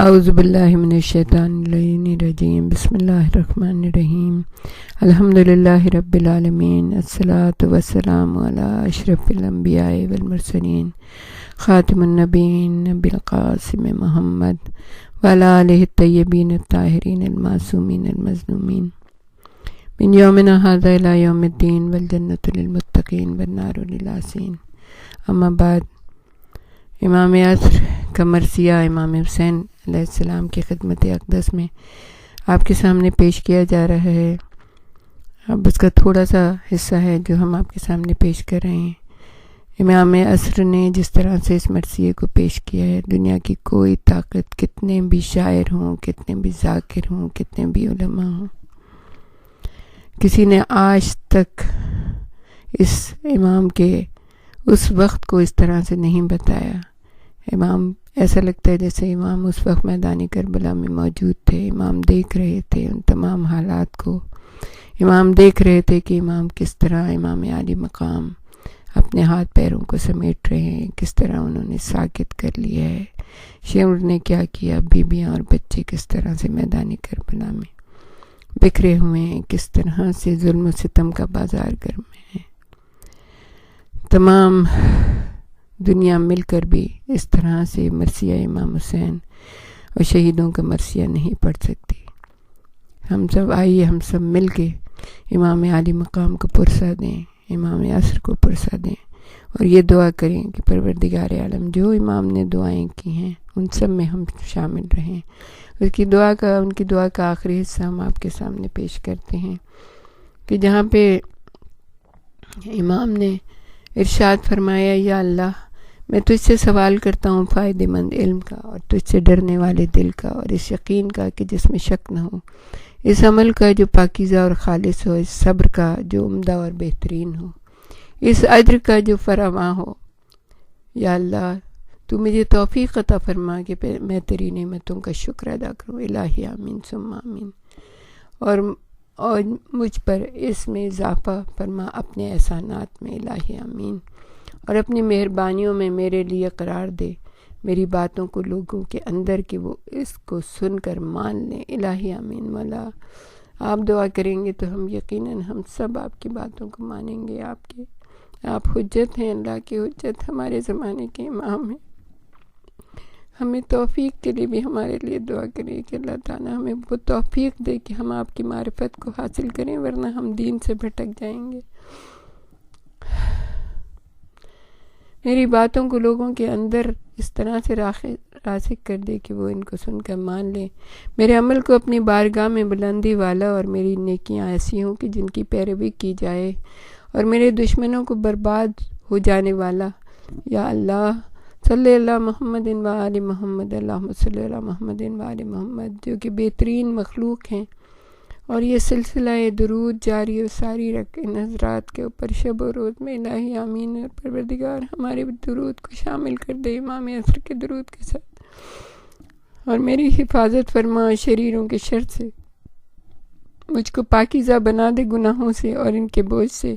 اعوذ باللہ من الشیطان الرجیم بسم اللہ الرحمن الرحیم الحمدللہ رب العالمین الصلاۃ والسلام علی اشرف الانبیاء والمرسلین خاتم النبیین نبی القاسم محمد وعلی آلہ الطیبین الطاہرین المعصومین المظلومین من یومنا ھذا الی یوم الدین والجنۃ للمتقین والنار للعاصین. اما بعد، امام عصر کا مرثیہ امام حسین علیہ السلام کی خدمت اقدس میں آپ کے سامنے پیش کیا جا رہا ہے. اب اس کا تھوڑا سا حصہ ہے جو ہم آپ کے سامنے پیش کر رہے ہیں. امام عصر نے جس طرح سے اس مرثیے کو پیش کیا ہے، دنیا کی کوئی طاقت، کتنے بھی شاعر ہوں، کتنے بھی ذاکر ہوں، کتنے بھی علماء ہوں، کسی نے آج تک اس امام کے اس وقت کو اس طرح سے نہیں بتایا. امام ایسا لگتا ہے جیسے امام اس وقت میدان کربلا میں موجود تھے. امام دیکھ رہے تھے ان تمام حالات کو. امام دیکھ رہے تھے کہ امام کس طرح، امام عالی مقام اپنے ہاتھ پیروں کو سمیٹ رہے ہیں، کس طرح انہوں نے ساکت کر لیا ہے. شمر نے کیا کیا، بیویاں اور بچے کس طرح سے میدان کربلا میں بکھرے ہوئے ہیں، کس طرح سے ظلم و ستم کا بازار گرم ہے. تمام دنیا مل کر بھی اس طرح سے مرثیہ امام حسین اور شہیدوں کا مرثیہ نہیں پڑھ سکتی. ہم سب آئیے، ہم سب مل کے امام عالی مقام کو پرسہ دیں، امام عصر کو پرسہ دیں، اور یہ دعا کریں کہ پروردگار عالم جو امام نے دعائیں کی ہیں ان سب میں ہم شامل رہیں. ان کی دعا کا آخری حصہ ہم آپ کے سامنے پیش کرتے ہیں کہ جہاں پہ امام نے ارشاد فرمایا، یا اللہ، میں تجھ سے سوال کرتا ہوں فائدہ مند علم کا، اور تجھ سے ڈرنے والے دل کا، اور اس یقین کا کہ جس میں شک نہ ہو، اس عمل کا جو پاکیزہ اور خالص ہو، اس صبر کا جو عمدہ اور بہترین ہو، اس اجر کا جو فراواں ہو. یا اللہ، تو مجھے توفیق عطا فرما کہ میں تیری نعمتوں کا شکر ادا کروں. الہی آمین ثم آمین. اور مجھ پر اس میں اضافہ فرما اپنے احسانات میں. الہی آمین. اور اپنی مہربانیوں میں میرے لیے قرار دے میری باتوں کو لوگوں کے اندر کہ وہ اس کو سن کر مان لیں. الہی آمین. مولا، آپ دعا کریں گے تو ہم یقیناً ہم سب آپ کی باتوں کو مانیں گے. آپ حجت ہیں، اللہ کی حجت، ہمارے زمانے کے امام ہیں. ہمیں توفیق کے لیے بھی ہمارے لیے دعا کریں کہ اللہ تعالیٰ ہمیں وہ توفیق دے کہ ہم آپ کی معرفت کو حاصل کریں، ورنہ ہم دین سے بھٹک جائیں گے. میری باتوں کو لوگوں کے اندر اس طرح سے راسخ کر دے کہ وہ ان کو سن کر مان لیں. میرے عمل کو اپنی بارگاہ میں بلندی والا، اور میری نیکیاں ایسی ہوں کہ جن کی پیروی کی جائے، اور میرے دشمنوں کو برباد ہو جانے والا. یا اللہ، صلی اللہ محمد و آل محمد، اللہم صلی اللہ محمد و آل محمد، جو کہ بہترین مخلوق ہیں. اور یہ سلسلہ درود جاری و ساری رکھ ان حضرات کے اوپر شب و روز میں. الہی آمین. اور پروردگار ہمارے درود کو شامل کر دے امام عصر کے درود کے ساتھ، اور میری حفاظت فرما شریروں کے شر سے. مجھ کو پاکیزہ بنا دے گناہوں سے اور ان کے بوجھ سے،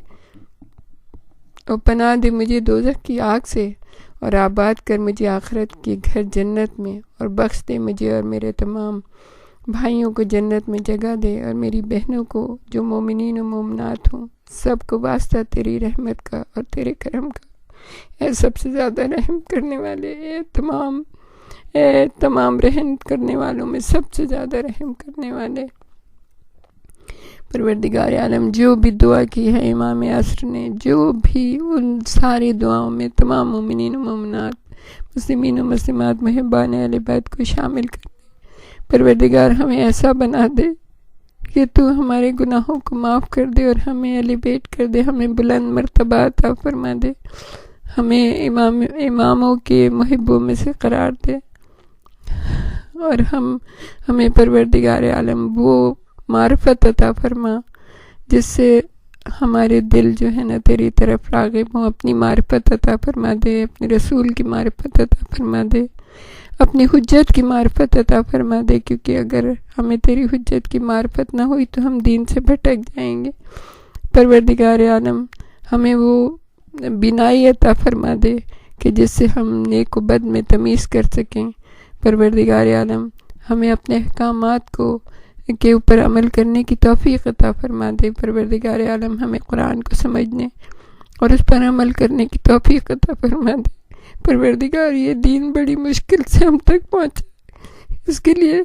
اور پناہ دے مجھے دوزخ کی آگ سے، اور آباد کر مجھے آخرت کے گھر جنت میں، اور بخش دے مجھے اور میرے تمام بھائیوں کو جنت میں جگہ دے، اور میری بہنوں کو جو مومنین و مومنات ہوں سب کو واسطہ تیری رحمت کا اور تیرے کرم کا. اے سب سے زیادہ رحم کرنے والے، اے تمام رحم کرنے والوں میں سب سے زیادہ رحم کرنے والے. پروردگار عالم، جو بھی دعا کی ہے امام عصر نے، جو بھی ان ساری دعاؤں میں تمام مومنین و مومنات، مسلمین و مسلمات، محبان اہل بیت کو شامل کر دے. پروردگار ہمیں ایسا بنا دے کہ تو ہمارے گناہوں کو معاف کر دے، اور ہمیں ایلیویٹ کر دے، ہمیں بلند مرتبہ عطا فرما دے، ہمیں اماموں کے محبوں میں سے قرار دے. اور ہمیں پروردگار عالم وہ معرفت عطا فرما جس سے ہمارے دل جو ہے نا تیری طرف راغب ہوں. اپنی معرفت عطا فرما دے، اپنے رسول کی معرفت عطا فرما دے، اپنی حجت کی معرفت عطا فرما دے، کیونکہ اگر ہمیں تیری حجت کی معرفت نہ ہوئی تو ہم دین سے بھٹک جائیں گے. پروردگار عالم، ہمیں وہ بینائی عطا فرما دے کہ جس سے ہم نیک و بد میں تمیز کر سکیں. پروردگار عالم ہمیں اپنے احکامات کو کے اوپر عمل کرنے کی توفیق عطا فرما دے۔ پروردگار عالم ہمیں قرآن کو سمجھنے اور اس پر عمل کرنے کی توفیق عطا فرما دے۔ پروردگار یہ دین بڑی مشکل سے ہم تک پہنچا، اس کے لیے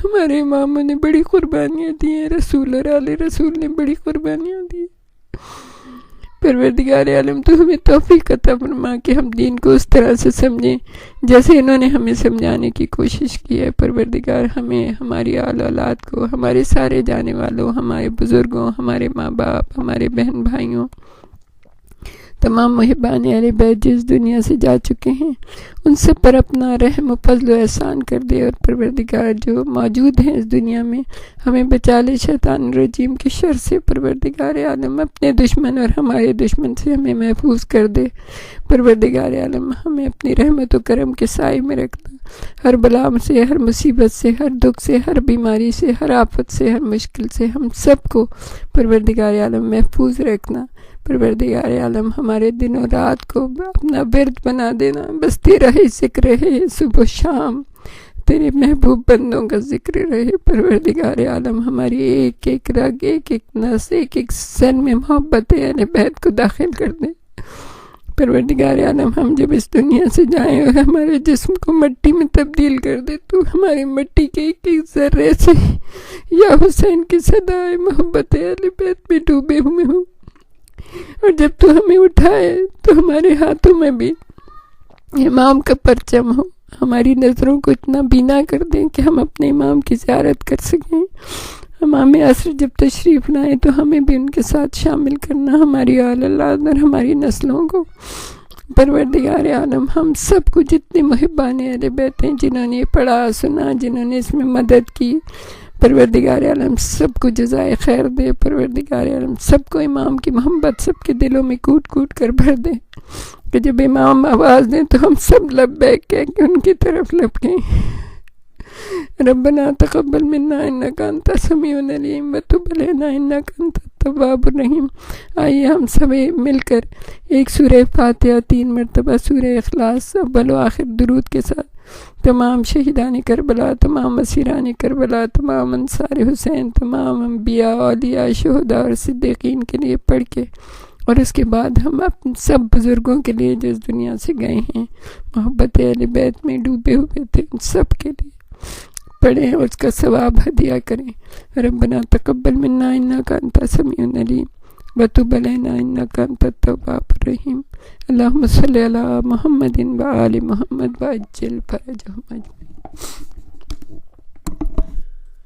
ہمارے اماموں نے بڑی قربانیاں دی ہیں، رسول اور آل رسول نے بڑی قربانیاں دی۔ پروردگار عالم تو ہمیں توفیق عطا فرما کہ ہم دین کو اس طرح سے سمجھیں جیسے انہوں نے ہمیں سمجھانے کی کوشش کی ہے۔ پروردگار ہمیں، ہماری آل اولاد کو، ہمارے سارے جانے والوں، ہمارے بزرگوں، ہمارے ماں باپ، ہمارے بہن بھائیوں، تمام محبان اہل بیت جس دنیا سے جا چکے ہیں، ان سب پر اپنا رحم و فضل و احسان کر دے، اور پروردگار جو موجود ہیں اس دنیا میں ہمیں بچا لے شیطان الرجیم کی شر سے۔ پروردگار عالم اپنے دشمن اور ہمارے دشمن سے ہمیں محفوظ کر دے۔ پروردگار عالم ہمیں اپنی رحمت و کرم کے سائے میں رکھنا، ہر بلا سے، ہر مصیبت سے، ہر دکھ سے، ہر بیماری سے، ہر آفت سے، ہر مشکل سے ہم سب کو پروردگار عالم محفوظ رکھنا۔ پروردگار عالم ہمارے دن و رات کو اپنا ورد بنا دینا، بس تیرا ہی ذکر رہے، صبح و شام تیرے محبوب بندوں کا ذکر رہے۔ پروردگار عالم ہماری ایک ایک رگ، ایک ایک نس، ایک ایک سن میں محبت اہل بیت کو داخل کر دے۔ پروردگار عالم ہم جب اس دنیا سے جائیں اور ہمارے جسم کو مٹی میں تبدیل کر دے تو ہماری مٹی کے ایک ایک ذرے سے یا حسین کی صدائے محبت اہل بیت میں ڈوبے ہوئے ہوں، اور جب تو ہمیں اٹھائے تو ہمارے ہاتھوں میں بھی امام کا پرچم ہو، ہماری نظروں کو اتنا بینا کر دیں کہ ہم اپنے امام کی زیارت کر سکیں۔ امام عصر جب تشریف لائیں تو ہمیں بھی ان کے ساتھ شامل کرنا، ہماری آل اولاد اور ہماری نسلوں کو۔ پروردگار عالم ہم سب کو جتنے محبان اہل بیت ہیں، جنہوں نے یہ پڑھا سنا، جنہوں نے اس میں مدد کی، پروردگار عالم سب کو جزائے خیر دے۔ پروردگار عالم سب کو امام کی محبت سب کے دلوں میں کوٹ کوٹ کر بھر دے کہ جب امام آواز دیں تو ہم سب لبیک کہہ کے ان کی طرف لپکیں۔ ربنا تقبل منا انک انت السمیع العلیم وتب علینا انک انت التواب الرحیم۔ آئیے ہم سب مل کر ایک سورہ فاتحہ 3 مرتبہ، سورہ اخلاص اول و آخر درود کے ساتھ تمام شہیدان کربلا، تمام اسیران کربلا، تمام انصار حسین، تمام انبیاء، اولیاء، شہداء اور صدیقین کے لیے پڑھ کے، اور اس کے بعد ہم اپنے سب بزرگوں کے لیے جو اس دنیا سے گئے ہیں، محبت اہل بیت میں ڈوبے ہوئے تھے، ان سب کے لیے پڑھیں اور اس کا ثواب ہدیہ کریں۔ ربنا تقبل منا انک انت السمیع العلیم وتب علینا انک انت التواب الرحیم۔ اللہم صلی علی محمد و آل محمد وعجل فرجہم اجمعین۔